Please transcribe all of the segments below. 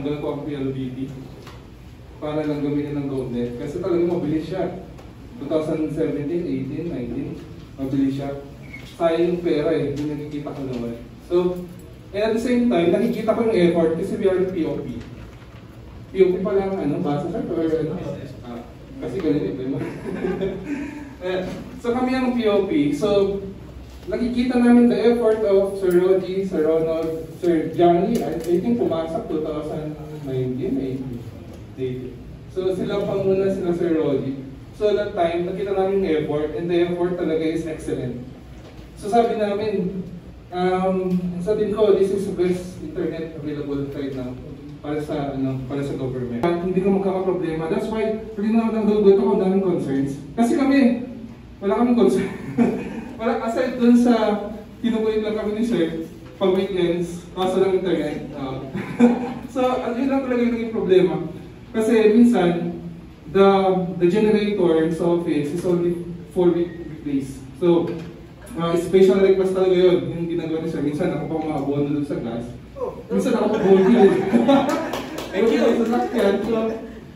tinanggal ko ang PLDT para lang gamitin ng GovNet. Kasi talaga mabilis siya. 2017, 18, 19, mabilis siya. Sayang yung pera eh, yung nakikita ko naman. So, and at the same time, nakikita ko yung effort kasi we are POP. POP pa lang, basa siya? Or kasi ganun eh, so kami ang POP. So, nakikita namin the effort of Sir Rogie, Sir Ronald, Sir Johnny, I think pumasok 2019, So sila pa muna sila Sir Rogie. So that time, nakita namin yung effort, and the effort talaga is excellent. So sabi namin, sabihin ko, this is the best internet available right now para sa government. Hindi ko magkakaproblema. That's why, pag nang-download ako, daming concerns. Kasi kami, wala kaming concern. Wala, aside dun sa kinukulit lang kami ni Sir, pag weekends, kaso lang internet. So, yun lang talaga yung naging problema. Kasi minsan, the generator sa office is only 4-week replace. So, special request talaga yun, yung ginagawa ni Sir. Minsan ako pa maabono dun sa gas. Minsan ako pa bumili. Thank you! So,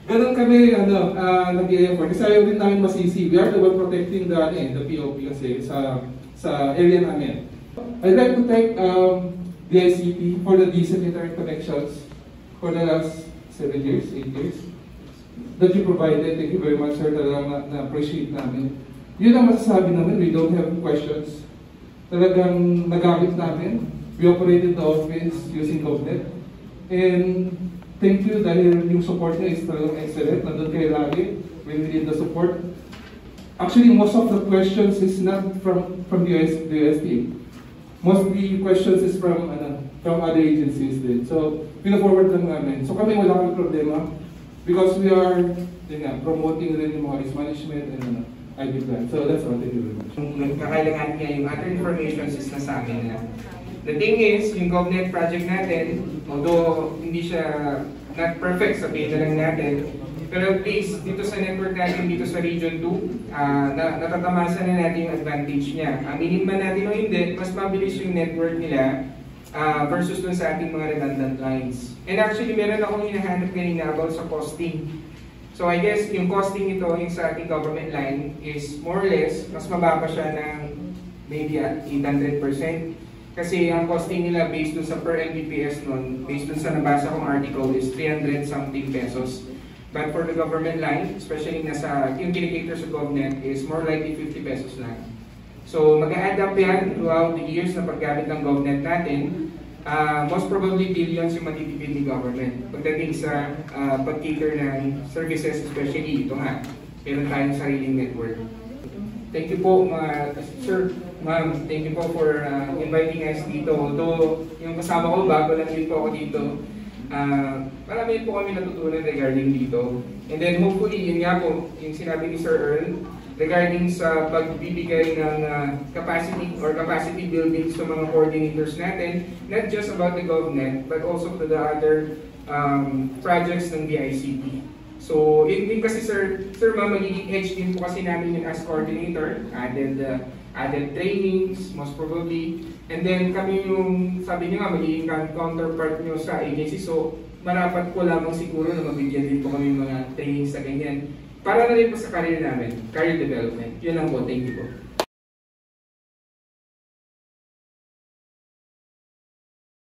ganun kami, nag-i-effort. Kasi ayaw din namin masisi. We are the one protecting the POP kasi sa area namin. I'd like to thank the ICT for the decent internet connections for the last 7 years, 8 years that you provided. Thank you very much, sir. Talagang na-appreciate namin. Yun ang masasabi namin. We don't have questions. Talagang nagamit namin. We operated the office using GovNet. And thank you dahil yung support niya is talagang excellent. Nandun kayo lagi when we need the support. Actually, most of the questions is not from the UST. Most of the questions is from other agencies din. So, pina-forward lang namin. So kami wala kami problema because we are promoting rin yung mga risk management and ID plan. So that's all. Thank you very much. Kakailangan niya yung other information is na sa amin na. The thing is, yung GovNet project natin, although hindi siya not perfect, sabihin na lang natin, pero at least dito sa network natin, dito sa Region 2, natatamasa na natin yung advantage niya. Aminin man natin o hindi, mas mabilis yung network nila versus dun sa ating mga redundant lines. And actually, meron akong hinahanap kanina about sa costing. So I guess yung costing ito, yung sa ating government line, is more or less, mas mababa siya ng maybe at 800%. Kasi ang costing nila based dun sa per Mbps nun, based dun sa nabasa kong article, is 300 something pesos. But for the government line, especially yung kinikater sa GovNet, is more likely 50 pesos lang. So mag-a-add up yan throughout the years na paggamit ng GovNet natin. Most probably billions yung matitipid ni government pagdating sa pag-cater ng services, especially ito nga, meron tayong sariling network. Thank you po, sir, ma'am, thank you po for inviting us dito. Although yung kasama ko, bago lang din po ako dito, marami po kami natutunan regarding dito. And then hopefully, yun nga po, yung sinabi ni Sir Earl, regarding sa pagbibigay ng capacity building sa mga coordinators natin, not just about the GovNet, but also to the other projects ng DICT. So, yun kasi Sir Ma'am, magiging edge din po kasi namin yung as coordinator, added trainings, most probably. And then kami yung, sabi niyo nga, magiging counterpart nyo sa agency. So, marapat po lamang siguro na mabigyan din po kami mga trainings sa ganyan. Para na rin po sa career namin, career development. Yun lang po, thank you po.